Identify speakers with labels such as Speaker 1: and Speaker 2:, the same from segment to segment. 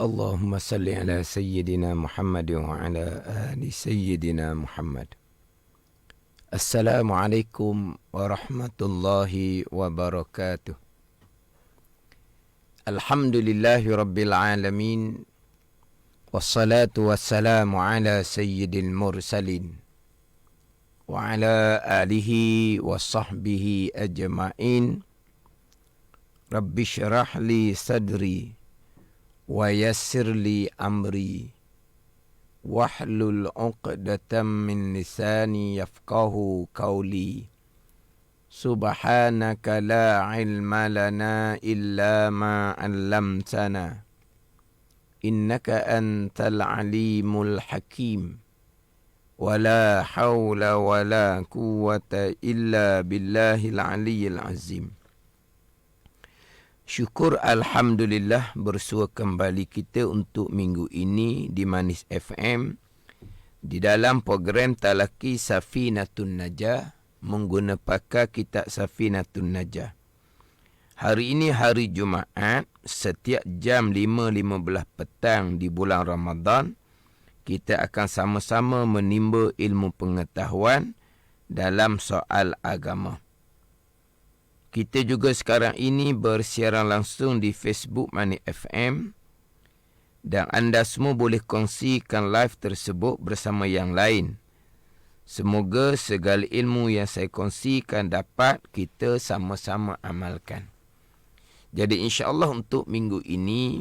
Speaker 1: Allahumma salli ala Sayyidina Muhammad wa ala ali Sayyidina Muhammad. Assalamualaikum warahmatullahi wabarakatuh. Alhamdulillahi rabbil alamin. Wassalatu wassalamu ala sayyidil mursalin. Wa ala alihi wa sahbihi ajma'in. Rabbi syrah li sadri. Wa yassir li amri wahlul 'uqdatam min lisani yafqahu qawli. Subhanaka la ilma lana illa ma 'allamtana innaka antal alimul hakim. Wa la hawla wa la quwwata illa billahil aliyyil azim. Syukur Alhamdulillah bersua kembali kita untuk minggu ini di Manis FM di dalam program Talaki Safinatun Najah mengguna pakar kitab Safinatun Najah. Hari ini hari Jumaat, setiap jam 5.15 petang di bulan Ramadan, kita akan sama-sama menimba ilmu pengetahuan dalam soal agama. Kita juga sekarang ini bersiaran langsung di Facebook Manis FM dan anda semua boleh kongsikan live tersebut bersama yang lain. Semoga segala ilmu yang saya kongsikan dapat kita sama-sama amalkan. Jadi insya-Allah untuk minggu ini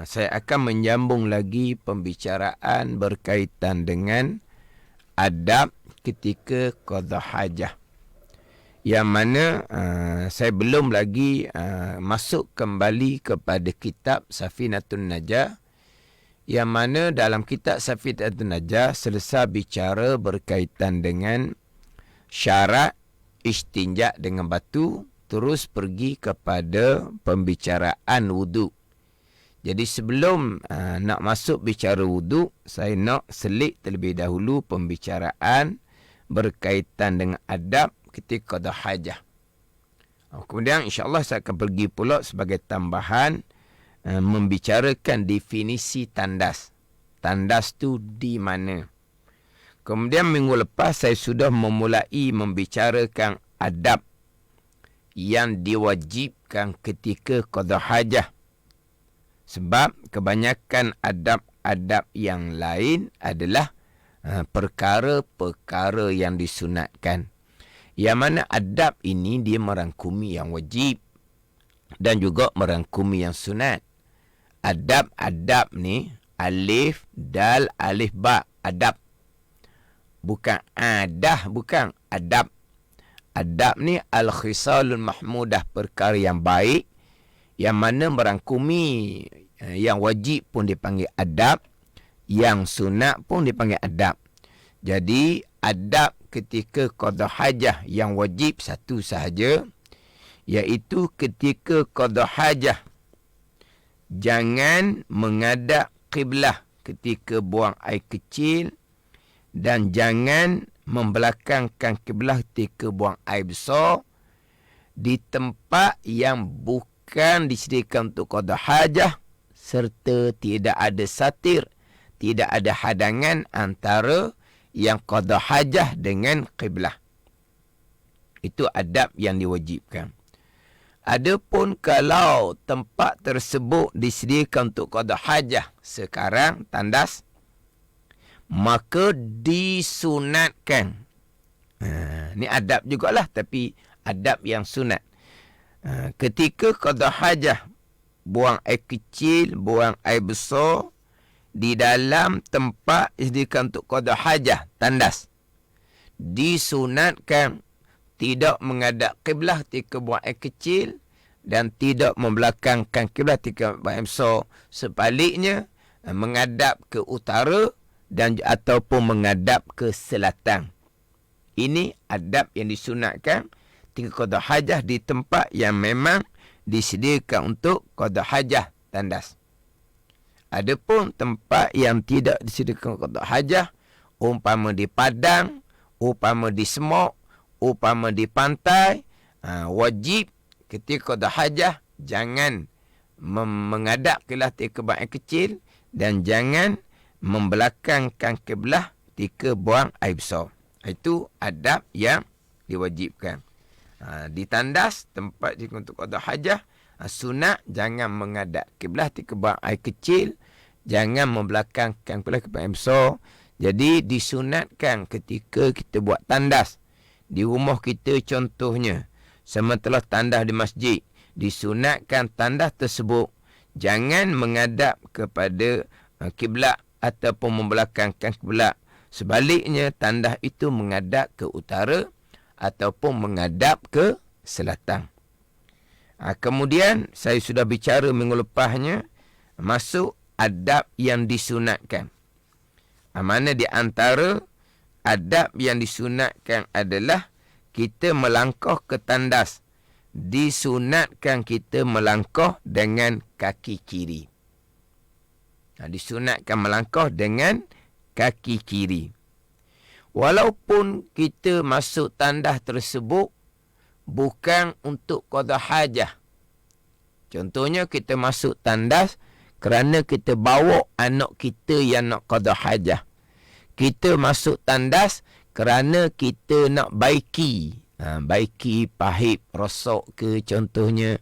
Speaker 1: saya akan menyambung lagi pembicaraan berkaitan dengan adab ketika qada hajah. Yang mana saya belum lagi masuk kembali kepada kitab Safinatun Najah. Yang mana dalam kitab Safinatun Najah selesai bicara berkaitan dengan syarat istinja dengan batu. Terus pergi kepada pembicaraan wuduk. Jadi sebelum nak masuk bicara wuduk, saya nak selit terlebih dahulu pembicaraan berkaitan dengan adab ketika qada hajah. Kemudian insya-Allah saya akan pergi pula sebagai tambahan membicarakan definisi tandas. Tandas tu di mana? Kemudian minggu lepas saya sudah memulai membicarakan adab yang diwajibkan ketika qada hajah. Sebab kebanyakan adab-adab yang lain adalah perkara-perkara yang disunatkan. Yang mana adab ini dia merangkumi yang wajib dan juga merangkumi yang sunat. Adab-adab ni alif, dal, alif, ba, adab. Bukan adah, bukan adab. Adab ni al-khisalul mahmudah, perkara yang baik yang mana merangkumi yang wajib pun dipanggil adab, yang sunat pun dipanggil adab. Jadi adab ketika qada hajah yang wajib satu sahaja, iaitu ketika qada hajah jangan menghadap qiblah ketika buang air kecil dan jangan membelakangkan qiblah ketika buang air besar di tempat yang bukan disediakan untuk qada hajah, serta tidak ada satir, tidak ada hadangan antara yang qada hajah dengan qiblah. Itu adab yang diwajibkan. Adapun kalau tempat tersebut disediakan untuk qada hajah sekarang, tandas, maka disunatkan. Ni adab jugalah, tapi adab yang sunat. Ketika qada hajah, buang air kecil, buang air besar, di dalam tempat disediakan untuk qada hajah, tandas, disunatkan tidak menghadap qiblah ketika buang air kecil dan tidak membelakangkan qiblah ketika buang air besar. Sebaliknya, menghadap ke utara dan ataupun menghadap ke selatan. Ini adab yang disunatkan ketika qada hajah di tempat yang memang disediakan untuk qada hajah, tandas. Adapun tempat yang tidak disediakan qada hajah, umpama di padang, umpama di semak, umpama di pantai, wajib ketika qada hajah jangan menghadap kiblat ketika buang air kecil dan jangan membelakangkan kiblat ketika buang air besar. Itu adab yang diwajibkan. Di tandas tempat untuk qada hajah, sunat jangan menghadap kiblat ketika buang air kecil, jangan membelakangkan kiblat ketika air besar. Jadi disunatkan ketika kita buat tandas di rumah kita contohnya, sementara tandas di masjid, disunatkan tandas tersebut jangan menghadap kepada kiblat ataupun membelakangkan kiblat. Sebaliknya tandas itu menghadap ke utara ataupun menghadap ke selatan. Kemudian saya sudah bicara minggu lepasnya masuk adab yang disunatkan. Mana di antara adab yang disunatkan adalah kita melangkah ke tandas. Disunatkan kita melangkah dengan kaki kiri. Disunatkan melangkah dengan kaki kiri. Walaupun kita masuk tandas tersebut bukan untuk qada hajah. Contohnya kita masuk tandas kerana kita bawa anak kita yang nak qada hajah. Kita masuk tandas kerana kita nak baiki. Baiki pahit rosak ke contohnya.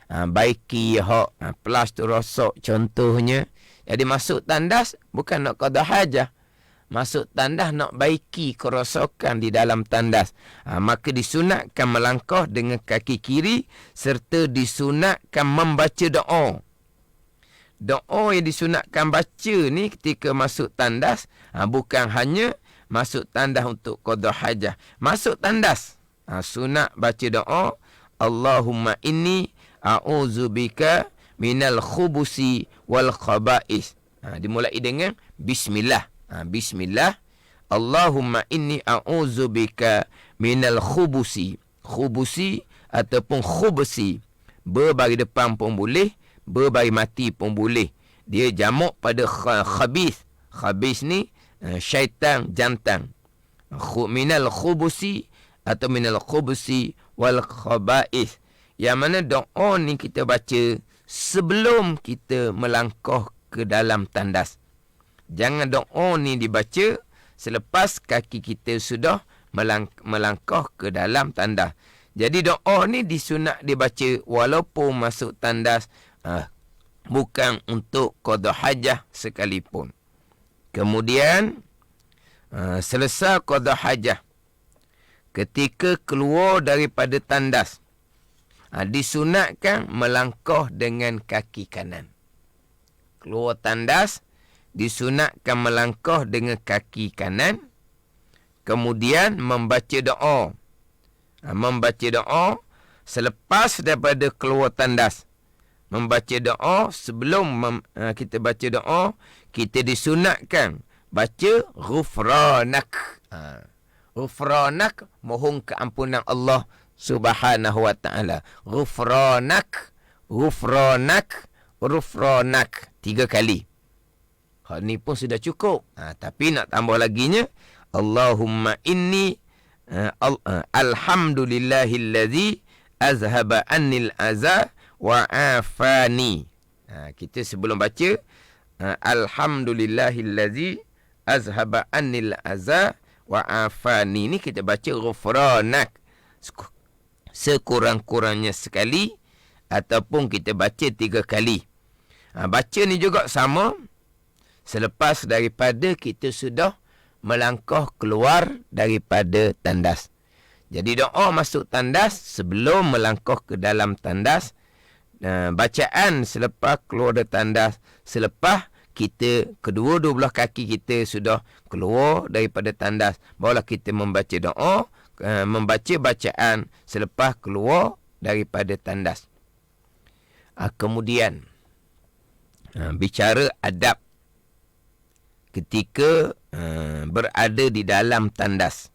Speaker 1: Baiki hak plus tu rosak contohnya. Jadi masuk tandas bukan nak qada hajah. Masuk tandas nak baiki kerosakan di dalam tandas. Maka disunatkan melangkah dengan kaki kiri serta disunatkan membaca doa. Doa yang disunatkan baca ni ketika masuk tandas, bukan hanya masuk tandas untuk qada hajah. Masuk tandas, sunat baca doa, Allahumma inni a'udzubika minal khubusi wal khaba'is. Dimulai dengan bismillah. Bismillah. Allahumma inni a'udzubika minal khubusi. Khubusi ataupun khubsi. Bagi depan pun boleh, bagi mati pun boleh. Dia jamak pada khabis. Khabis ni syaitan jantan. Minal khubusi atau minal khubusi wal khaba'is. Yang mana doa ni kita baca sebelum kita melangkah ke dalam tandas. Jangan doa ni dibaca selepas kaki kita sudah melangkah ke dalam tandas. Jadi doa ni disunat dibaca walaupun masuk tandas, bukan untuk qada hajah sekalipun. Kemudian selesai qada hajah, ketika keluar daripada tandas, disunatkan melangkah dengan kaki kanan. Keluar tandas, disunatkan melangkah dengan kaki kanan. Kemudian membaca doa. Membaca doa selepas daripada keluar tandas. Membaca doa sebelum kita baca doa, kita disunatkan baca ghufranak. Ghufranak, mohon keampunan Allah Subhanahu wa ta'ala. Ghufranak, ghufranak, ghufranak. 3 kali. Hal ni pun sudah cukup. Tapi nak tambah laginya, Allahumma inni alhamdulillahillazi azhaba annil aza wa afani. Kita sebelum baca alhamdulillahillazi azhaba annil aza wa afani ni kita baca ghufranak sekurang-kurangnya sekali ataupun kita baca 3 kali. Baca ni juga sama selepas daripada kita sudah melangkah keluar daripada tandas. Jadi doa masuk tandas sebelum melangkah ke dalam tandas. Bacaan selepas keluar dari tandas, selepas kita kedua-dua belah kaki kita sudah keluar daripada tandas, barulah kita membaca doa, membaca bacaan selepas keluar daripada tandas. Kemudian bicara adab ketika berada di dalam tandas,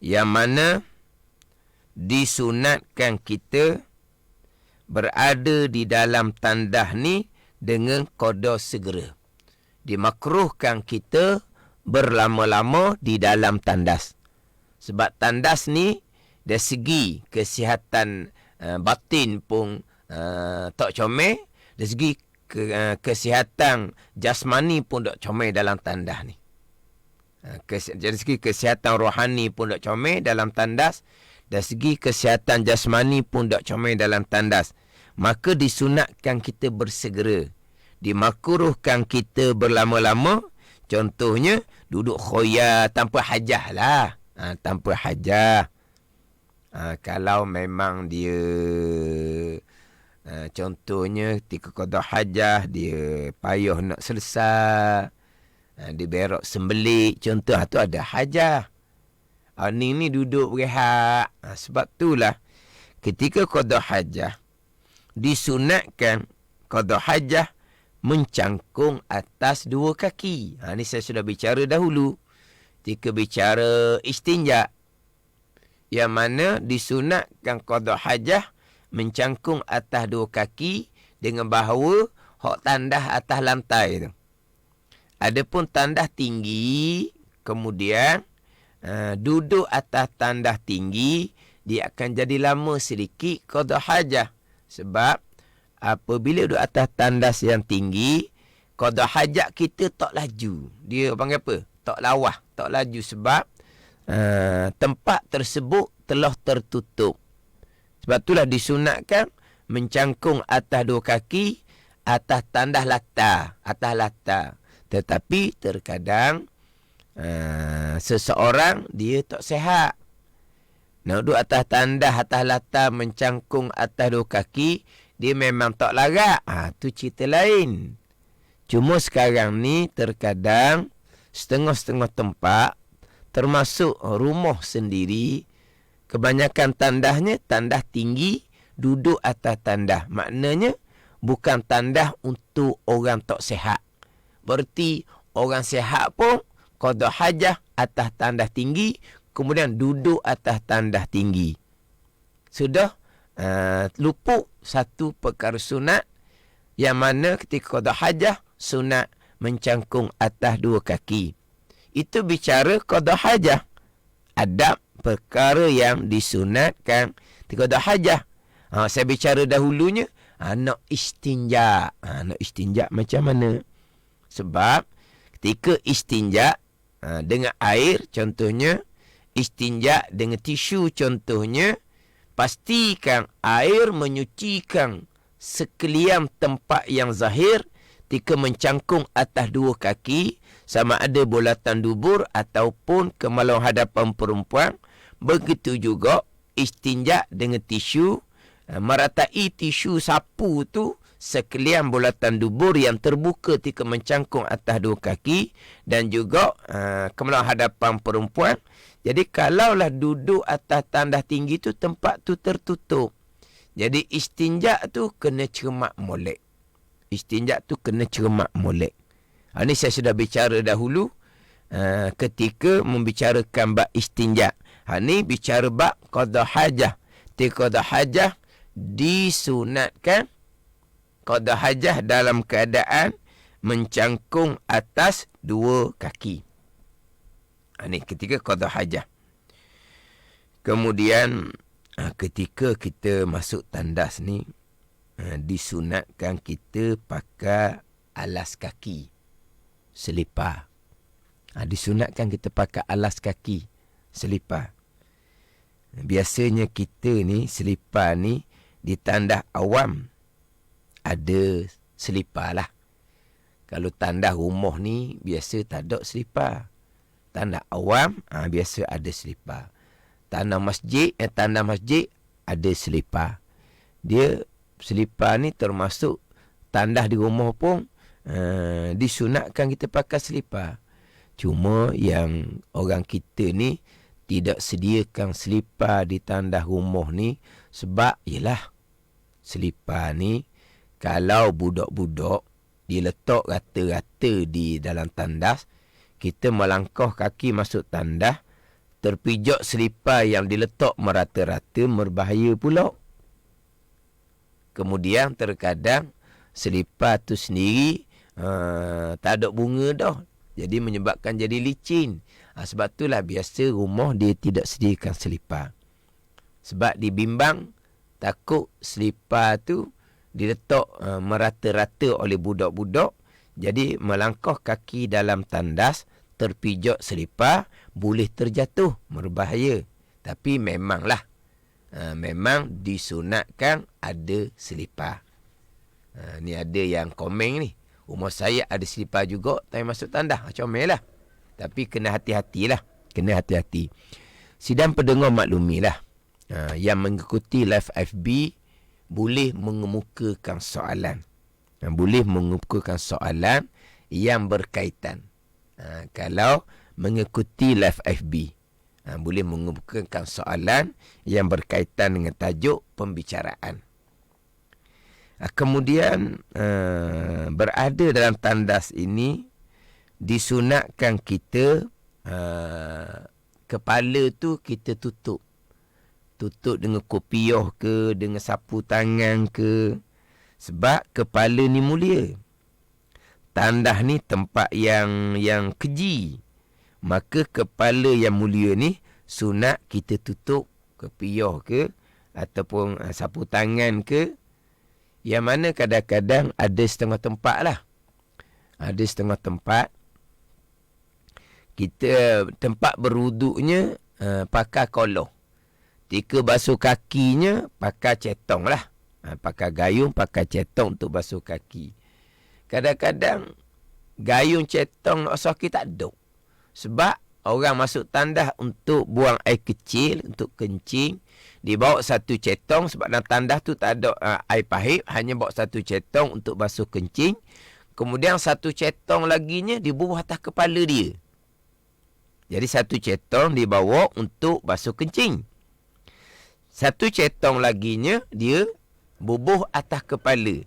Speaker 1: yang mana disunatkan kita berada di dalam tandas ni dengan qada segera. Dimakruhkan kita berlama-lama di dalam tandas. Sebab tandas ni dari segi kesihatan batin pun tak comel. Dari segi kesihatan jasmani pun tak comel dalam tandas ni. Dari segi kesihatan rohani pun tak comel dalam tandas. Dari segi kesihatan jasmani pun tak comel dalam tandas. Maka disunatkan kita bersegera. Dimakruhkan kita berlama-lama. Contohnya, duduk khoya tanpa hajah lah. Tanpa hajah. Kalau memang dia... contohnya, ketika qada hajah, dia payah nak selesai. Dia berok sembelik. Contoh, tu ada hajah. Ni duduk berehat. Sebab itulah, ketika qada hajah, disunatkan qada hajah mencangkung atas dua kaki. Ni saya sudah bicara dahulu. Ketika bicara istinja, yang mana disunatkan qada hajah mencangkung atas dua kaki dengan bahawa hak tandas atas lantai tu. Adapun tandas tinggi, kemudian duduk atas tandas tinggi, dia akan jadi lama sedikit qada hajah. Sebab apabila duduk atas tandas yang tinggi, qada hajat kita tak laju. Dia panggil apa? Tak lawah, tak laju sebab tempat tersebut telah tertutup. Sebab itulah disunatkan mencangkung atas dua kaki atas tandas latar, atas latar. Tetapi terkadang seseorang dia tak sihat. Nak duduk atas tandas, atas latar, mencangkung atas dua kaki, dia memang tak larat. Tu cerita lain. Cuma sekarang ni terkadang setengah-setengah tempat, termasuk rumah sendiri, kebanyakan tandasnya tandas tinggi, duduk atas tandas. Maknanya bukan tandas untuk orang tak sihat. Berarti orang sihat pun qada hajah atas tandas tinggi, kemudian duduk atas tandas tinggi. Sudah luput satu perkara sunat, yang mana ketika qada hajah sunat mencangkung atas dua kaki. Itu bicara qada hajah. Adab perkara yang disunatkan ketika qada hajah. Saya bicara dahulunya nak istinja. Nak istinja macam mana? Sebab ketika istinja dengan air, contohnya istinja dengan tisu, contohnya, pastikan air menyucikan sekalian tempat yang zahir ketika mencangkung atas dua kaki, sama ada bulatan dubur ataupun kemaluan hadapan perempuan. Begitu juga istinja dengan tisu, meratai tisu sapu tu sekalian bulatan dubur yang terbuka ketika mencangkung atas dua kaki, dan juga kemaluan hadapan perempuan. Jadi kalaulah duduk atas tandas tinggi tu, tempat tu tertutup. Jadi istinja tu kena cermat molek. Istinja tu kena cermat molek. Ini saya sudah bicara dahulu ketika membicarakan bab istinja. Ini bicara bab qada hajah. Ketika qada hajah disunatkan qada hajah dalam keadaan mencangkung atas dua kaki. Ini ketika qada hajah. Kemudian ketika kita masuk tandas ni, disunatkan kita pakai alas kaki, selipar. Disunatkan kita pakai alas kaki, selipar. Biasanya kita ni, selipar ni, di tandas awam ada selipar lah. Kalau tandas rumah ni, biasa tak ada selipar. Tandas awam, biasa ada selipar. Tandas masjid ada selipar. Dia, selipar ni termasuk tandas di rumah pun disunatkan kita pakai selipar. Cuma yang orang kita ni tidak sediakan selipar di tandas rumah ni, sebab ialah selipar ni kalau budak-budak diletak rata-rata di dalam tandas, kita melangkah kaki masuk tandas, terpijak selipar yang diletak merata-rata, berbahaya pula. Kemudian terkadang selipar tu sendiri tak ada bunga dah, jadi menyebabkan jadi licin. Sebab itulah biasa rumah dia tidak sediakan selipar. Sebab dibimbang takut selipar tu diletak merata-rata oleh budak-budak. Jadi melangkah kaki dalam tandas, terpijak selipar, boleh terjatuh, berbahaya. Tapi memanglah, memang disunatkan ada selipar. Ni ada yang komen ni, umur saya ada selipar juga, tapi masuk tandas. Comel lah. Tapi kena hati-hatilah. Kena hati-hati. Sidang pendengar maklumilah, yang mengikuti live FB boleh mengemukakan soalan. Boleh mengemukakan soalan yang berkaitan. Kalau mengikuti live FB, boleh mengemukakan soalan yang berkaitan dengan tajuk pembicaraan. Kemudian berada dalam tandas ini disunatkan kita kepala tu kita tutup. Tutup dengan kopiah ke, dengan sapu tangan ke. Sebab kepala ni mulia. Tandas ni tempat yang keji. Maka kepala yang mulia ni sunat kita tutup kopiah ke ataupun sapu tangan ke. Yang mana kadang-kadang ada setengah tempat lah. Ada setengah tempat. Kita tempat berwuduknya pakai kolor. Ketika basuh kakinya pakai cetong lah. Pakai gayung, pakai cetong untuk basuh kaki. Kadang-kadang gayung cetong nak sakit tak ada. Sebab orang masuk tandas untuk buang air kecil, untuk kencing. Dibawa satu cetong sebab dalam tandas tu tak ada air pahit. Hanya bawa satu cetong untuk basuh kencing. Kemudian satu cetong laginya dibubuh atas kepala dia. Jadi satu cetong dibawa untuk basuh kencing. Satu cetong laginya dia bubuh atas kepala.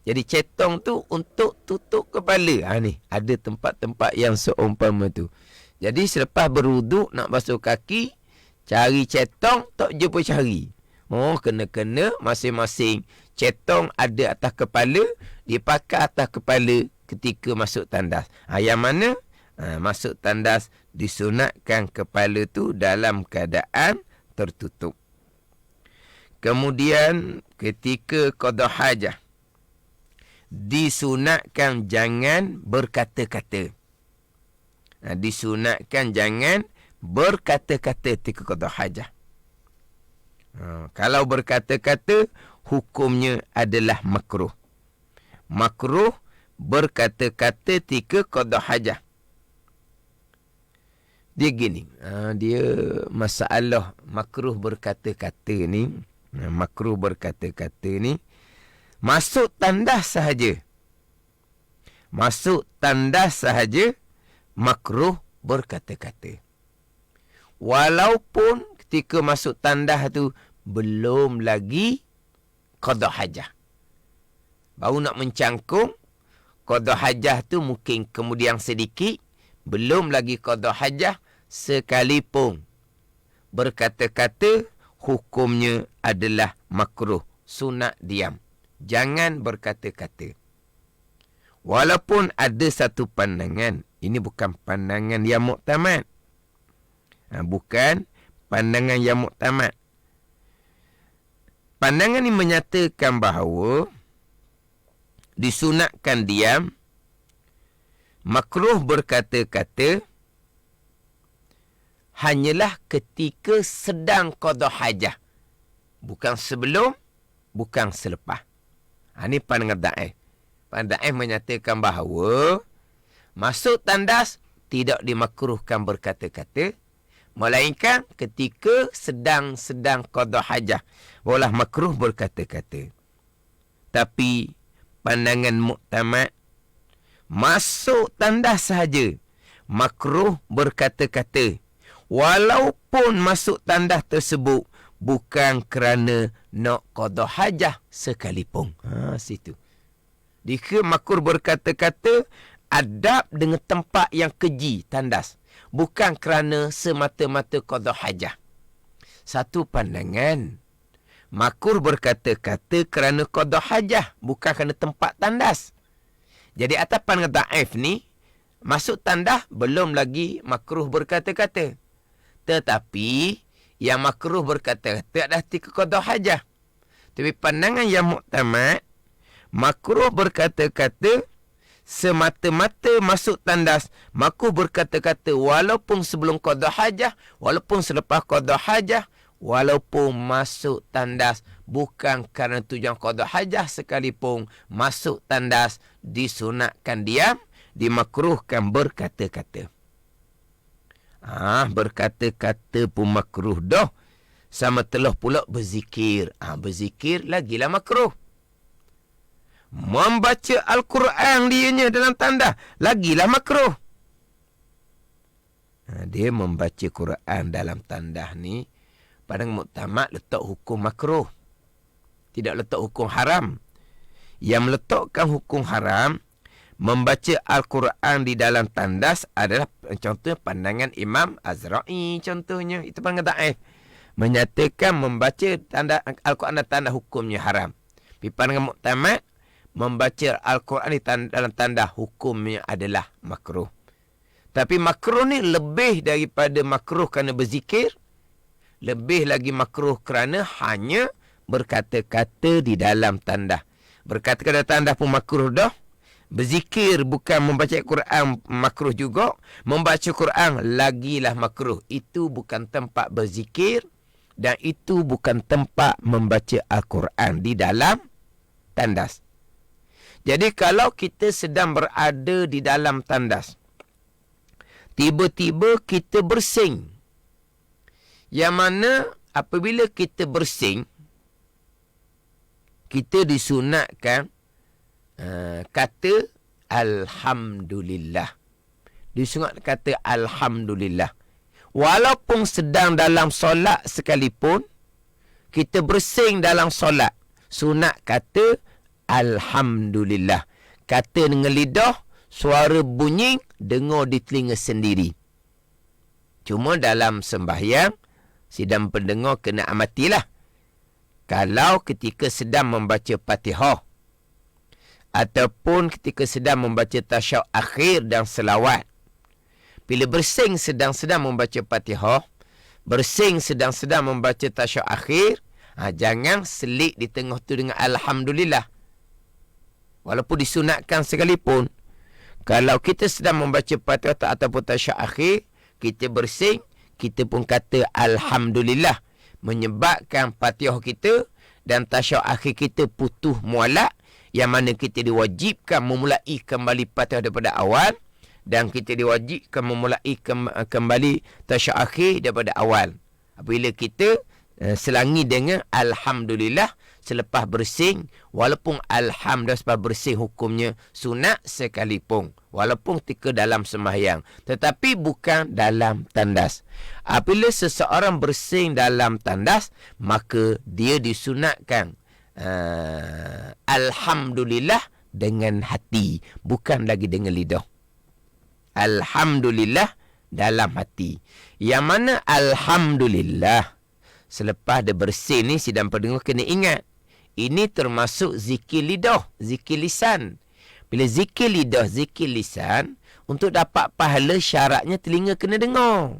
Speaker 1: Jadi cetong tu untuk tutup kepala. Ni ada tempat-tempat yang seumpama tu. Jadi selepas berwuduk nak basuh kaki, cari cetong tak jumpa cari. Kena-kena masing-masing cetong ada atas kepala, dipakai atas kepala ketika masuk tandas. Yang mana masuk tandas disunatkan kepala tu dalam keadaan tertutup. Kemudian ketika qada hajah disunatkan jangan berkata-kata. Disunatkan jangan berkata-kata ketika qada hajah. Kalau berkata-kata hukumnya adalah makruh. Makruh berkata-kata ketika qada hajah. Dia gini, dia masalah makruh berkata-kata ni. Makruh berkata-kata ni masuk tandas sahaja. Masuk tandas sahaja makruh berkata-kata. Walaupun ketika masuk tandas tu belum lagi qada hajah. Baru nak mencangkung, qada hajah tu mungkin kemudian sedikit, belum lagi qada hajah sekalipun berkata-kata, hukumnya adalah makruh, sunat diam. Jangan berkata-kata. Walaupun ada satu pandangan, ini bukan pandangan yang muktamad. Bukan pandangan yang muktamad. Pandangan ini menyatakan bahawa disunatkan diam, makruh berkata-kata hanyalah ketika sedang qada hajah. Bukan sebelum, bukan selepas. Ini pandangan daif. Pandangan daif menyatakan bahawa masuk tandas tidak dimakruhkan berkata-kata, melainkan ketika sedang qada hajah, barulah makruh berkata-kata. Tapi pandangan muktamad, masuk tandas sahaja makruh berkata-kata. Walaupun masuk tandas tersebut bukan kerana nak qada hajah sekalipun. Situ. Jika makruh berkata-kata adab dengan tempat yang keji tandas, bukan kerana semata-mata qada hajah. Satu pandangan, makruh berkata-kata kerana qada hajah, bukan kerana tempat tandas. Jadi atas pandangan daif ni, masuk tandas belum lagi makruh berkata-kata. Tetapi yang makruh berkata-kata adalah ketika qada hajah. Tapi pandangan yang muktamad, Makruh berkata-kata semata-mata masuk tandas. Makruh berkata-kata walaupun sebelum qada hajah, walaupun selepas qada hajah, walaupun masuk tandas bukan kerana tujuan qada hajah sekalipun, masuk tandas disunatkan diam, dimakruhkan berkata-kata. Berkata-kata pun makruh dah. Sama telah pula berzikir. Berzikir lagilah makruh. Membaca Al-Quran dianya dalam tandas, lagilah makruh. Dia membaca Quran dalam tandas ni, Padang Muktamad letak hukum makruh. Tidak letak hukum haram. Yang meletakkan hukum haram, membaca Al-Quran di dalam tandas adalah contohnya pandangan Imam Azra'i contohnya. Itu pandangan da'if. Menyatakan membaca Al-Quran dalam tandas hukumnya haram. Di pandangan Muktamad, membaca Al-Quran dalam tanda hukumnya adalah makruh. Tapi makruh ni lebih daripada makruh kerana berzikir. Lebih lagi makruh kerana hanya berkata-kata di dalam tanda. Berkata-kata tanda pun makruh dah. Berzikir bukan membaca Quran makruh juga. Membaca Quran lagilah makruh. Itu bukan tempat berzikir. Dan itu bukan tempat membaca Al-Quran di dalam tandas. Jadi kalau kita sedang berada di dalam tandas, tiba-tiba kita bersing. Yang mana apabila kita bersing, kita disunatkan kata Alhamdulillah. Disunat kata Alhamdulillah. Walaupun sedang dalam solat sekalipun, kita bersing dalam solat, sunat kata Alhamdulillah. Kata dengan lidah, suara bunyi, dengar di telinga sendiri. Cuma dalam sembahyang, sidang pendengar kena amatilah. Kalau ketika sedang membaca Fatihah, ataupun ketika sedang membaca tasyahud akhir dan selawat, bila bersing sedang-sedang membaca Fatihah, bersing sedang-sedang membaca tasyahud akhir, jangan selit di tengah tu dengan Alhamdulillah. Walaupun disunatkan sekalipun, kalau kita sedang membaca Fatihah ataupun tasyahud akhir, kita bersing, kita pun kata Alhamdulillah. Menyebabkan Fatihah kita dan tasyahud akhir kita putus mualak, yang mana kita diwajibkan memulai kembali Fatihah daripada awal, dan kita diwajibkan memulai kembali tasyahud akhir daripada awal. Apabila kita selangi dengan Alhamdulillah selepas bersing, walaupun Alhamdulillah selepas bersing hukumnya sunat sekalipun, walaupun ketika dalam sembahyang, tetapi bukan dalam tandas. Apabila seseorang bersing dalam tandas, maka dia disunatkan Alhamdulillah dengan hati, bukan lagi dengan lidah. Alhamdulillah dalam hati. Yang mana Alhamdulillah selepas dia bersih ni, sidang pendengar kena ingat, ini termasuk zikir lidah, zikir lisan. Bila zikir lidah, zikir lisan, untuk dapat pahala syaratnya telinga kena dengar.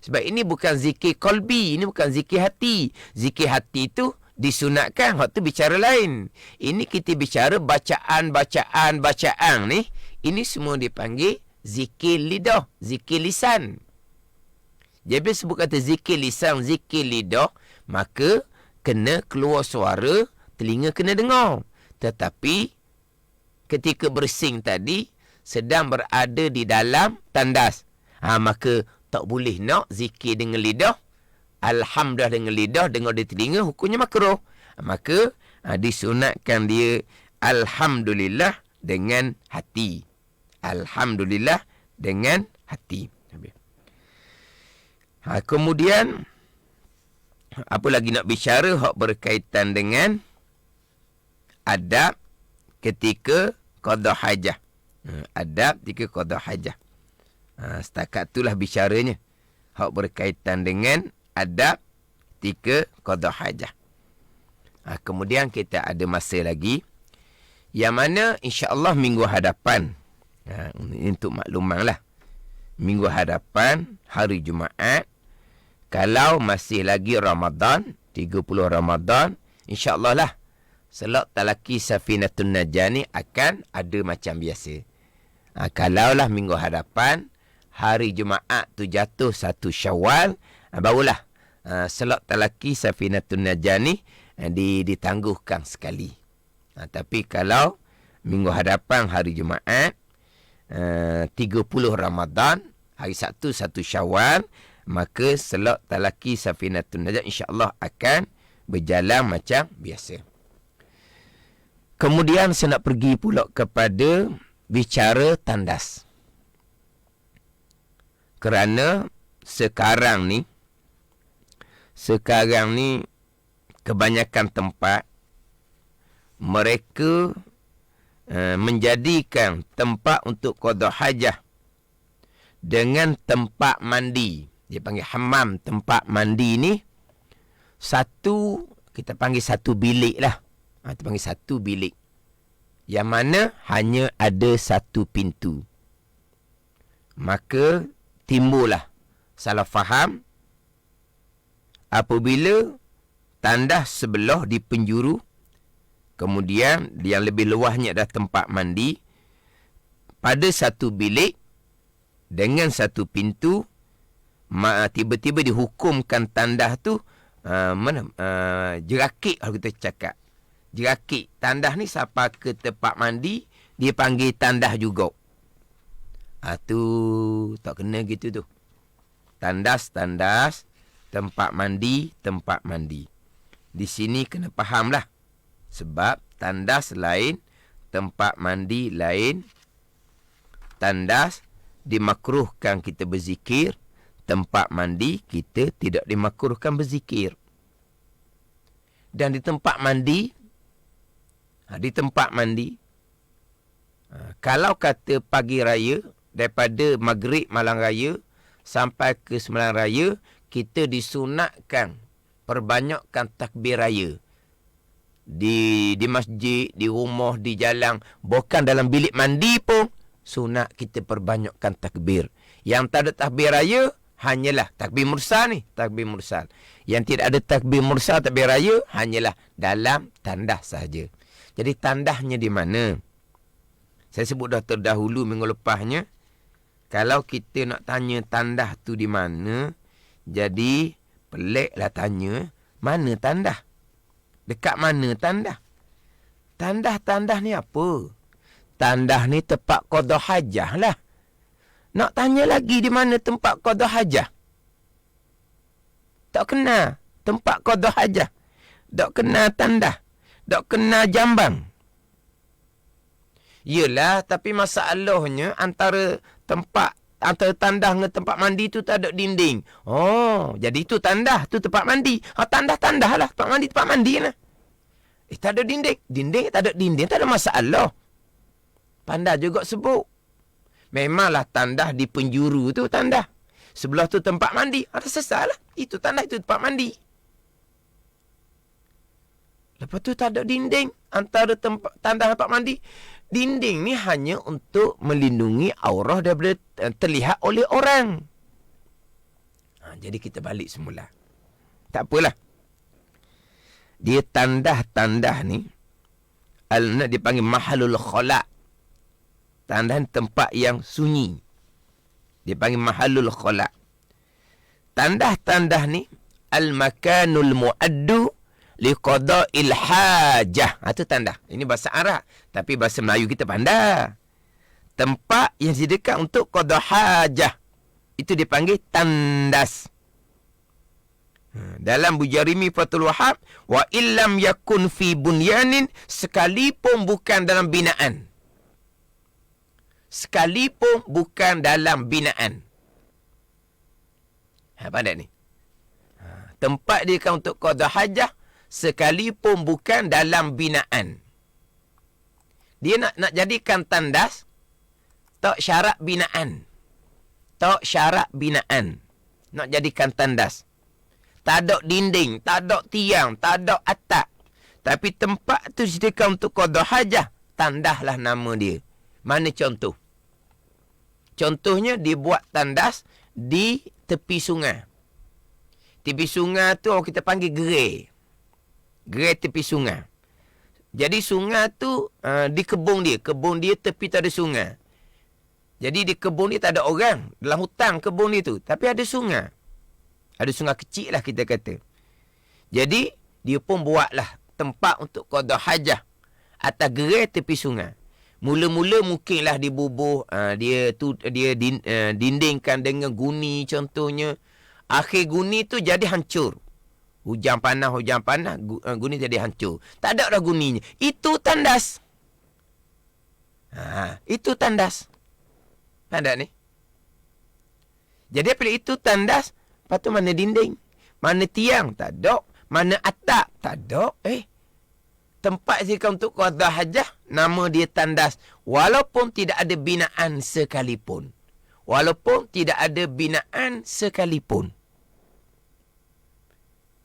Speaker 1: Sebab ini bukan zikir qalbi, ini bukan zikir hati. Zikir hati tu disunatkan, hak tu bicara lain. Ini kita bicara bacaan ni, ini semua dipanggil zikir lidah, zikir lisan. Jadi bila sebut kata zikir lisan, zikir lidah, maka kena keluar suara, telinga kena dengar. Tetapi ketika bersing tadi, sedang berada di dalam tandas, maka tak boleh nak zikir dengan lidah, Alhamdulillah dengan lidah, dengar di telinga, hukumnya makruh. Maka disunatkan dia Alhamdulillah dengan hati. Alhamdulillah dengan hati. Kemudian apa lagi nak bicara hak berkaitan dengan adab ketika qada hajah. Adab ketika qada hajah. Setakat itulah bicaranya. Hak berkaitan dengan adab ketika qada hajah. Kemudian kita ada masa lagi, yang mana insya-Allah minggu hadapan, ini untuk makluman lah, minggu hadapan hari Jumaat, kalau masih lagi Ramadan, 30 Ramadan, insya-Allah lah Selok talaki Safinatun Najah ni akan ada macam biasa. Kalaulah minggu hadapan, hari Jumaat tu jatuh 1 Syawal, barulah selok talaki Safinatun Najah ni ditangguhkan sekali. Tapi kalau minggu hadapan hari Jumaat, 30 Ramadan, hari Sabtu 1 Syawal, maka selok talaki Safinatun Najah insya-Allah akan berjalan macam biasa. Kemudian saya nak pergi pula kepada bicara tandas. Kerana sekarang ni kebanyakan tempat mereka menjadikan tempat untuk qada hajah dengan tempat mandi. Dia panggil hammam, tempat mandi ni kita panggil satu bilik lah. Kita panggil satu bilik. Yang mana hanya ada satu pintu. Maka timbullah salah faham apabila tandas sebelah di penjuru, kemudian yang lebih luasnya adalah tempat mandi, pada satu bilik dengan satu pintu, tiba-tiba dihukumkan tandas tu jerakit, kalau kita cakap. Jerakit. Tandas ni siapa ke tempat mandi, dia panggil tandas juga. Tu tak kena gitu tu. Tandas, tempat mandi. Di sini kena fahamlah. Sebab tandas lain, tempat mandi lain. Tandas dimakruhkan kita berzikir, tempat mandi kita tidak dimakruhkan berzikir. Dan di tempat mandi, kalau kata pagi raya, daripada maghrib malam raya sampai ke sembilan raya, kita disunatkan perbanyakkan takbir raya. Di masjid, di rumah, di jalan, bahkan dalam bilik mandi pun sunat kita perbanyakkan takbir. Yang tak ada takbir raya hanyalah takbir mursal ni, takbir mursal. Yang tidak ada takbir mursal, takbir raya hanyalah dalam tandas sahaja. Jadi tandasnya di mana? Saya sebut dah terdahulu minggu lepasnya. Kalau kita nak tanya tandas tu di mana, jadi peliklah tanya, mana tandas? Dekat mana tandas? Tandas ni apa? Tandas ni tempat qada hajah lah. Nak tanya lagi di mana tempat qada hajah? Tak kena tempat qada hajah. Tak kena tandas. Tak kena jambang. Yelah, tapi masalahnya antara tandas dengan tempat mandi tu tak ada dinding. Jadi tu tandas, tu tempat mandi. Tandas lah, tempat mandi lah. Tak ada dinding. Tak ada dinding, tak ada masalah. Pandai juga sebut. Memanglah tandas di penjuru tu tandas. Sebelah tu tempat mandi. Ada selesai lah. Itu tandas, itu tempat mandi. Lepas tu tak ada dinding antara tandas tempat mandi. Dinding ni hanya untuk melindungi aurah daripada terlihat oleh orang. Jadi kita balik semula. Tak apalah. Dia tandas ni nak dipanggil mahalul khala'. Tandas tempat yang sunyi. Dia panggil mahalul khala'. Tandas ni al-makanul mu'addu liqada'il hajah. Itu tandas. Ini bahasa Arab. Tapi bahasa Melayu kita pandai. Tempat yang disediakan untuk qada hajah. Itu dipanggil tandas. Dalam Bujarimi Fathul Wahab, wa illam yakun fi bunyanin, sekalipun bukan dalam binaan. Sekalipun bukan dalam binaan. Pandai ni. Tempat dia kan untuk qada hajah, sekalipun bukan dalam binaan. Dia nak jadikan tandas, tak syarat binaan. Tak syarat binaan. Nak jadikan tandas. Tak ada dinding, tak ada tiang, tak ada atap. Tapi tempat tu disediakan untuk qada hajah, tandaslah nama dia. Mana contoh? Contohnya dibuat tandas di tepi sungai. Tepi sungai tu orang kita panggil gerai. Gerai tepi sungai. Jadi sungai tu di kebun dia. Kebun dia tepi tak ada sungai. Jadi di kebun dia tak ada orang. Dalam hutang kebun dia tu. Tapi ada sungai. Ada sungai kecil lah kita kata. Jadi dia pun buatlah tempat untuk qada hajah atas gerai tepi sungai. Mula-mula mungkinlah dibubuh, dia dindingkan dengan guni contohnya. Akhir guni tu jadi hancur. Hujan panas, guni jadi hancur. Tak ada dah guninya. Itu tandas. Itu tandas. Ada ni. Jadi apabila itu tandas, lepas tu mana dinding? Mana tiang? Tak ada. Mana atap? Tak ada. Tempat jika untuk qada hajah, nama dia tandas. Walaupun tidak ada binaan sekalipun.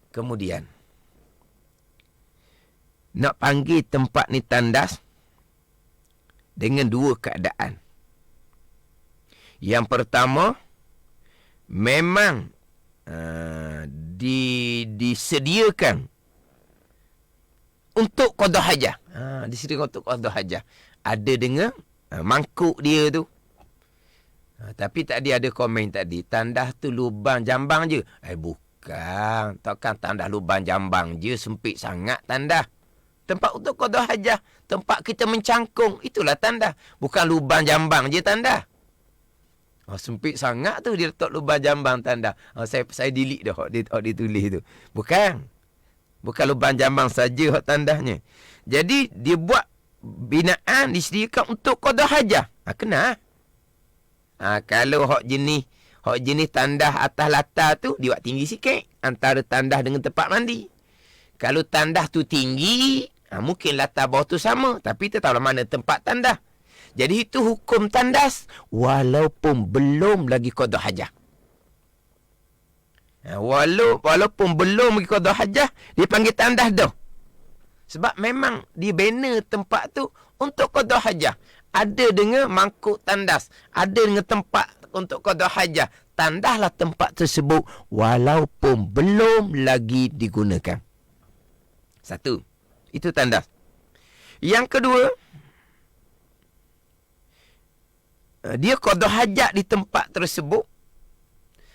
Speaker 1: Kemudian, nak panggil tempat ni tandas dengan dua keadaan. Yang pertama, memang disediakan untuk qada hajah. Disediakan untuk qada hajah. Ada dengan mangkuk dia tu. Tapi tadi ada komen tadi, tandas tu lubang jambang je. Bukan. Takkan tandas lubang jambang je, sempit sangat tandas. Tempat untuk qada hajah, tempat kita mencangkung, itulah tandas. Bukan lubang jambang je tandas. Sempit sangat tu dia letak lubang jambang tandas. Saya delete dah dia tulis tu. Bukan lubang jambang saja hak tandasnya. Jadi dia buat binaan disediakan untuk qada hajah. Kena. Kalau hak jenis tandas atas latar tu dia buat tinggi sikit antara tandas dengan tempat mandi. Kalau tandas tu tinggi, mungkin latar bawah tu sama, tapi tetaplah mana tempat tandas. Jadi itu hukum tandas walaupun belum lagi qada hajah. Walaupun belum lagi qada hajah, dia panggil tandas dah. Sebab memang dibina tempat tu untuk qada hajah. Ada dengan mangkuk tandas, ada dengan tempat untuk qada hajah. Tandaslah tempat tersebut walaupun belum lagi digunakan. Satu, itu tandas. Yang kedua, dia qada hajat di tempat tersebut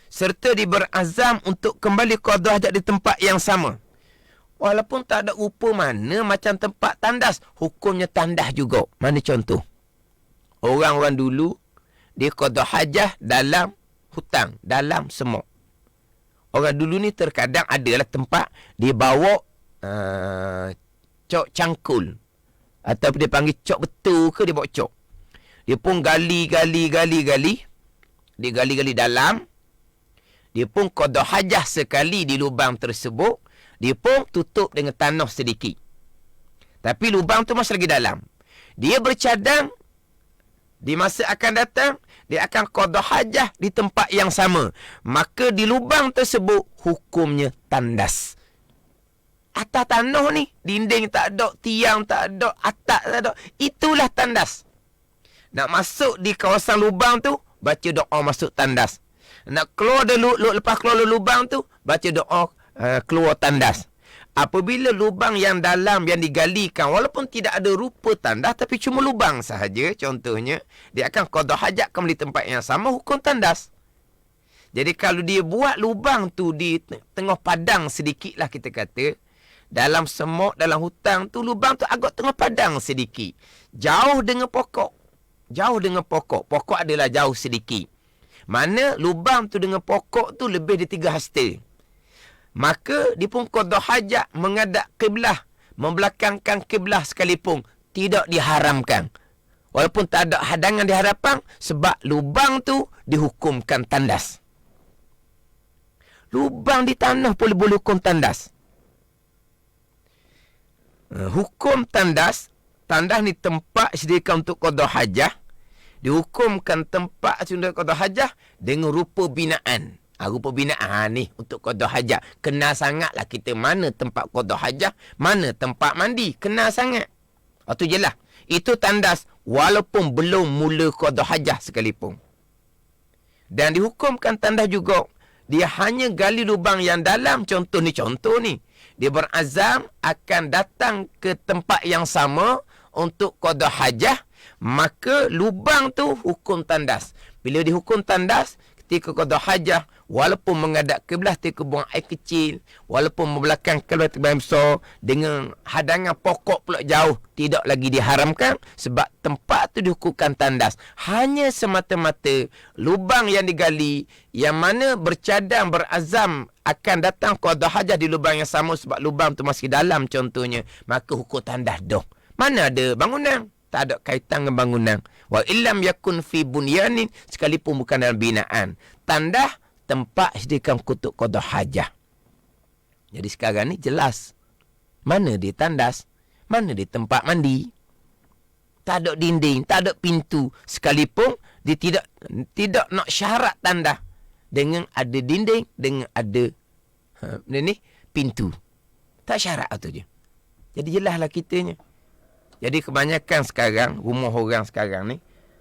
Speaker 1: serta dia berazam untuk kembali qada hajat di tempat yang sama. Walaupun tak ada rupa mana macam tempat tandas, hukumnya tandas juga. Mana contoh? Orang-orang dulu dia qada hajah dalam hutang, dalam semok. Orang dulu ni terkadang adalah tempat dia bawa cok cangkul, atau dia panggil cok betul ke dia bawa cok. Dia pun gali. Dia gali dalam. Dia pun qada hajah sekali di lubang tersebut. Dia pun tutup dengan tanah sedikit. Tapi lubang tu masih lagi dalam. Dia bercadang di masa akan datang, dia akan qada hajah di tempat yang sama. Maka di lubang tersebut hukumnya tandas. Atas tanah ni, dinding tak ada, tiang tak ada, atap tak ada. Itulah tandas. Nak masuk di kawasan lubang tu, baca doa masuk tandas. Nak keluar dulu, lepas keluar lubang tu, baca doa keluar tandas. Apabila lubang yang dalam yang digalikan, walaupun tidak ada rupa tandas, tapi cuma lubang sahaja, contohnya, dia akan qada hajat kembali tempat yang sama, hukum tandas. Jadi kalau dia buat lubang tu di tengah padang sedikit lah kita kata, dalam semok, dalam hutang tu, lubang tu agak tengah padang sedikit. Jauh dengan pokok. Pokok adalah jauh sedikit. Mana lubang tu dengan pokok tu lebih dari 3 hasta. Maka dia pun qada hajat menghadap kiblah, membelakangkan kiblah sekalipun tidak diharamkan. Walaupun tak ada hadangan di hadapan, sebab lubang tu dihukumkan tandas. Lubang di tanah boleh hukum tandas. Hukum tandas ni tempat sediakan untuk qada hajah. Dihukumkan tempat untuk qada hajah dengan rupa binaan. Rupa binaan ni untuk qada hajah. Kenal sangatlah kita mana tempat qada hajah, mana tempat mandi. Kenal sangat. Itu je lah. Itu tandas walaupun belum mula qada hajah sekalipun. Dan dihukumkan tandas juga. Dia hanya gali lubang yang dalam. Contoh ni. dia berazam akan datang ke tempat yang sama untuk qada hajah, maka lubang tu hukum tandas. Bila dihukum tandas, ketika qada hajah, walaupun menghadap kiblat ketika buang air kecil, walaupun membelakang kiblat yang besar, dengan hadangan pokok pula jauh, tidak lagi diharamkan sebab tempat tu dihukumkan tandas. Hanya semata-mata lubang yang digali, yang mana bercadang berazam akan datang qada hajah di lubang yang sama sebab lubang tu masih dalam contohnya, maka hukum tandas dah. Mana ada bangunan? Tak ada kaitan dengan bangunan. Wa illam yakun fi bunyanin, sekalipun bukan dalam binaan. Tandah tempat sediakan untuk qada hajah. Jadi sekarang ni jelas. Mana dia tandas? Mana dia tempat mandi? Tak ada dinding, tak ada pintu. Sekalipun dia tidak nak syarat tandah dengan ada dinding, dengan ada pintu. Tak syarat tu je. Jadi jelaslah kitanya. Jadi kebanyakan sekarang, rumah orang sekarang ni,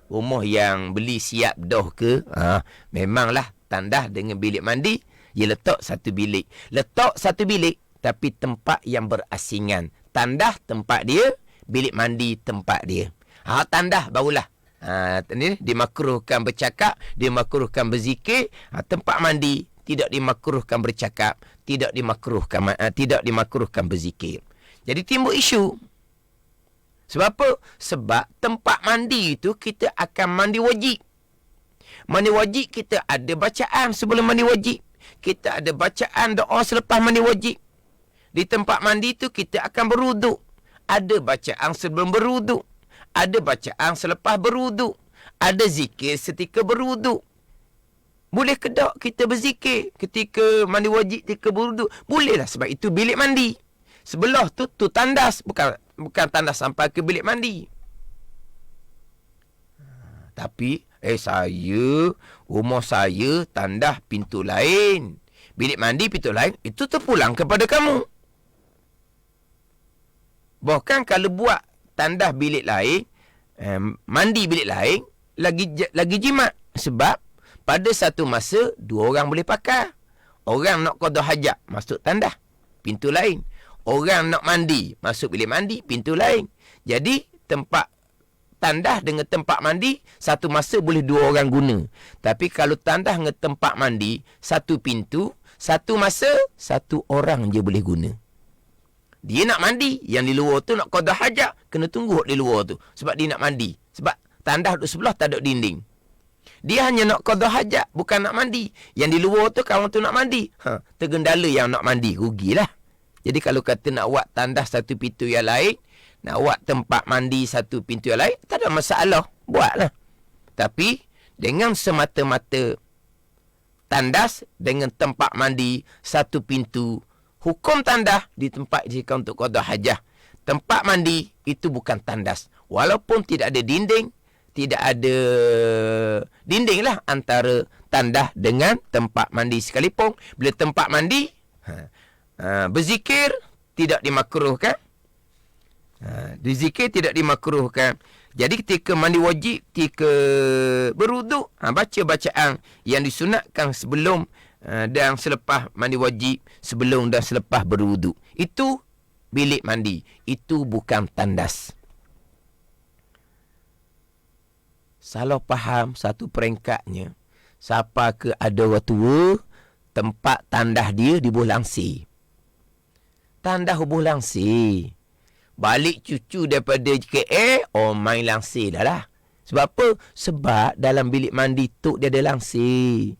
Speaker 1: rumah yang beli siap dah ke, memanglah tandas dengan bilik mandi, dia letak satu bilik. Letak satu bilik, tapi tempat yang berasingan. Tandas tempat dia, bilik mandi tempat dia. Tandas barulah. Dimakruhkan bercakap, dimakruhkan berzikir. Tempat mandi tidak dimakruhkan bercakap, tidak dimakruhkan berzikir. Jadi timbul isu. Sebab apa? Sebab tempat mandi itu kita akan mandi wajib. Mandi wajib kita ada bacaan sebelum mandi wajib. Kita ada bacaan doa selepas mandi wajib. Di tempat mandi itu kita akan berwuduk. Ada bacaan sebelum berwuduk. Ada bacaan selepas berwuduk. Ada zikir ketika berwuduk. Boleh ke tak kita berzikir ketika mandi wajib, ketika berwuduk? Bolehlah sebab itu bilik mandi. Sebelah tu tandas, bukan tandas sampai ke bilik mandi. Tapi rumah saya tandas pintu lain, bilik mandi pintu lain, itu terpulang kepada kamu. Bahkan kalau buat tandas bilik lain, mandi bilik lain, lagi jimat. Sebab pada satu masa dua orang boleh pakai. Orang nak qada hajat masuk tandas, pintu lain. Orang nak mandi, masuk bilik mandi, pintu lain. Jadi, tempat tandas dengan tempat mandi, satu masa boleh dua orang guna. Tapi kalau tandas dengan tempat mandi, satu pintu, satu masa, satu orang je boleh guna. Dia nak mandi, yang di luar tu nak qada hajat, kena tunggu di luar tu. Sebab dia nak mandi. Sebab tandas duduk sebelah, tak ada dinding. Dia hanya nak qada hajat, bukan nak mandi. Yang di luar tu, kawan tu nak mandi. Tergendala yang nak mandi, rugilah. Jadi kalau kata nak buat tandas satu pintu yang lain, nak buat tempat mandi satu pintu yang lain, tak ada masalah. Buatlah. Tapi dengan semata-mata tandas dengan tempat mandi satu pintu, hukum tandas di tempat jika untuk qada hajah. Tempat mandi itu bukan tandas. Walaupun tidak ada dinding, tidak ada dinding lah antara tandas dengan tempat mandi sekalipun. Bila tempat mandi, berzikir tidak dimakruhkan. Berzikir tidak dimakruhkan. Jadi ketika mandi wajib, ketika berwuduk, baca bacaan yang disunatkan sebelum dan selepas mandi wajib, sebelum dan selepas berwuduk. Itu bilik mandi. Itu bukan tandas. Salah faham satu peringkatnya. Siapa ke ada orang tua, tempat tandas dia di bawah langsir. Tandas hubung langsir. Balik cucu daripada KL, main langsir dah lah. Sebab apa? Sebab dalam bilik mandi tu dia ada langsir.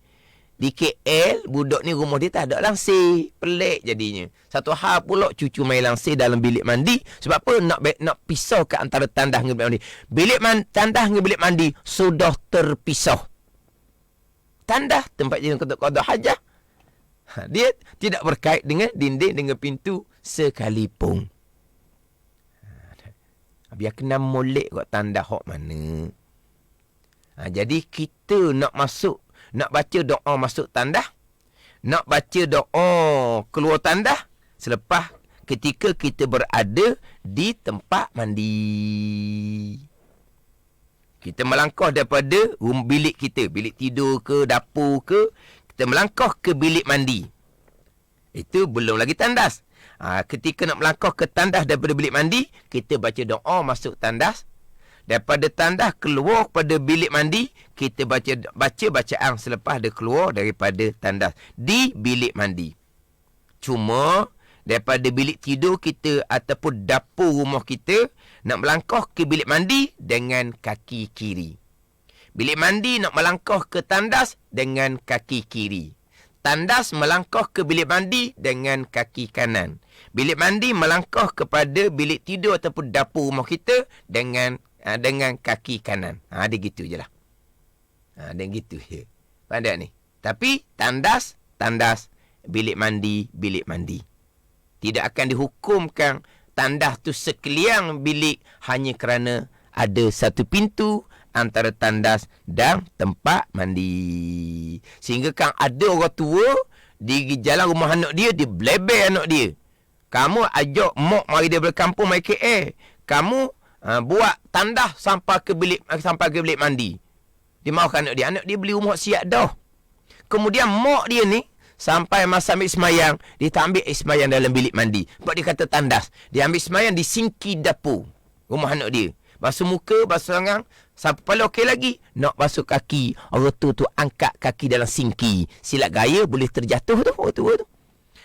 Speaker 1: Di KL, budak ni rumah dia tak ada langsir. Pelik jadinya. Satu hal pula cucu main langsir dalam bilik mandi. Sebab apa? Nak pisau ke antara tandas dengan bilik mandi. Tandas dengan bilik mandi sudah terpisah. Tandas tempat dia untuk qada hajah. Dia tidak berkait dengan dinding, dengan pintu sekalipun. Biar kena molek kot tanda hok mana. Jadi kita nak baca doa masuk tandas, nak baca doa keluar tandas selepas ketika kita berada di tempat mandi. Kita melangkah daripada bilik kita, bilik tidur ke, dapur ke, kita melangkah ke bilik mandi. Itu belum lagi tandas. Ketika nak melangkah ke tandas daripada bilik mandi, kita baca doa masuk tandas. Daripada tandas keluar pada bilik mandi, kita baca bacaan selepas dia keluar daripada tandas di bilik mandi. Cuma daripada bilik tidur kita ataupun dapur rumah kita, nak melangkah ke bilik mandi dengan kaki kiri. Bilik mandi nak melangkah ke tandas dengan kaki kiri. Tandas melangkah ke bilik mandi dengan kaki kanan. Bilik mandi melangkah kepada bilik tidur ataupun dapur rumah kita dengan kaki kanan. Dia gitu je lah. Dia gitu je. Pandai ni. Tapi tandas, bilik mandi. Tidak akan dihukumkan tandas tu sekalian bilik hanya kerana ada satu pintu antara tandas dan tempat mandi. Sehingga kan ada orang tua di jalan rumah anak dia belebel anak dia. Kamu ajak mak mari dia berkampung mai KL. Kamu buat tandas sampai ke bilik mandi. Dia mahukan anak dia beli rumah siap dah. Kemudian mak dia ni sampai masa ambil semayang, dia tak ambil semayang dalam bilik mandi. Sebab dia kata tandas. Dia ambil semayang di singki dapur rumah anak dia. Basuh muka, basuh tangan, sampai kepala okey lagi. Nak basuh kaki, orang tu angkat kaki dalam singki. Silap gaya boleh terjatuh tu, orang tua tu.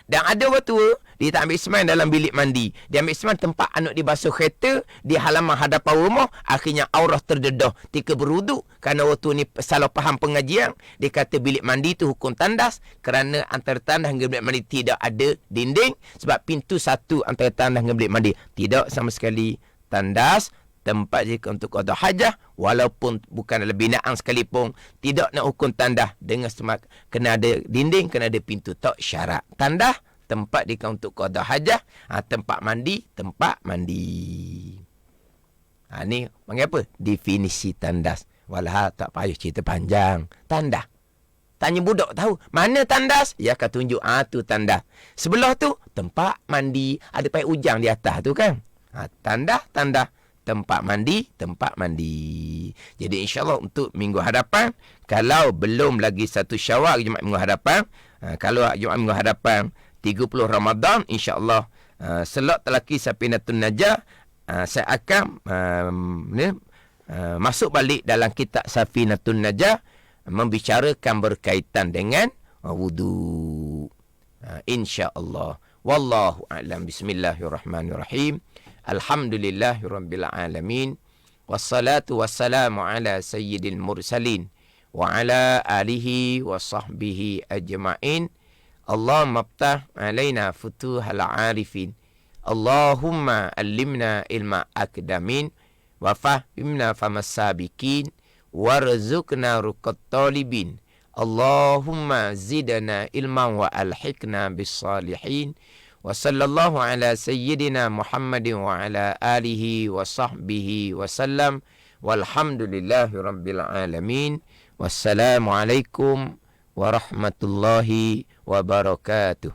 Speaker 1: Dan ada orang tua, dia tak ambil semayang dalam bilik mandi. Dia ambil semayang tempat anak dia basuh kereta, di halaman hadapan rumah, akhirnya aurah terdedah. Tika beruduk, kerana orang tua ni salah faham pengajian. Dia kata bilik mandi tu hukum tandas, kerana antara tandas dengan bilik mandi tidak ada dinding, sebab pintu satu antara tandas dengan bilik mandi. Tidak sama sekali. Tandas tempat jika untuk qada hajah, walaupun bukan dalam binaan sekalipun, tidak nak hukum tandas dengan semak kena ada dinding, kena ada pintu. Tak syarat. Tandas tempat jika untuk qada hajah, tempat mandi. Ni panggil apa? Definisi tandas. Walah tak payah cerita panjang. Tandas. Tanya budak tahu mana tandas? Ya akan tunjuk tu tandas. Sebelah tu tempat mandi, ada pakai ujang di atas tu kan. Tandas. Tempat mandi. Jadi insyaAllah untuk minggu hadapan, kalau belum lagi 1 Syawal Jumaat minggu hadapan, kalau Jumaat minggu hadapan 30 Ramadan, insyaAllah selot telaki Safinatun Najah, saya akan masuk balik dalam kitab Safinatun Najah, membicarakan berkaitan dengan wudu. InsyaAllah. Wallahu a'lam. Bismillahirrahmanirrahim. Alhamdulillahirabbil alamin. Wassalatu wassalamu ala sayyidil mursalin wa ala alihi wa sahbihi ajma'in. Allahumma aftah alaina futuhal arifin. Allahumma allimna ilma akdamin wa fahimna famas sabiqin warzuqna ruqat talibin. Allahumma zidna ilman wa alhiqna bis salihin. Wa sallallahu ala sayyidina Muhammadin wa ala alihi wa sahbihi wa sallam. Walhamdulillahi rabbil alamin. Wassalamualaikum warahmatullahi wabarakatuh.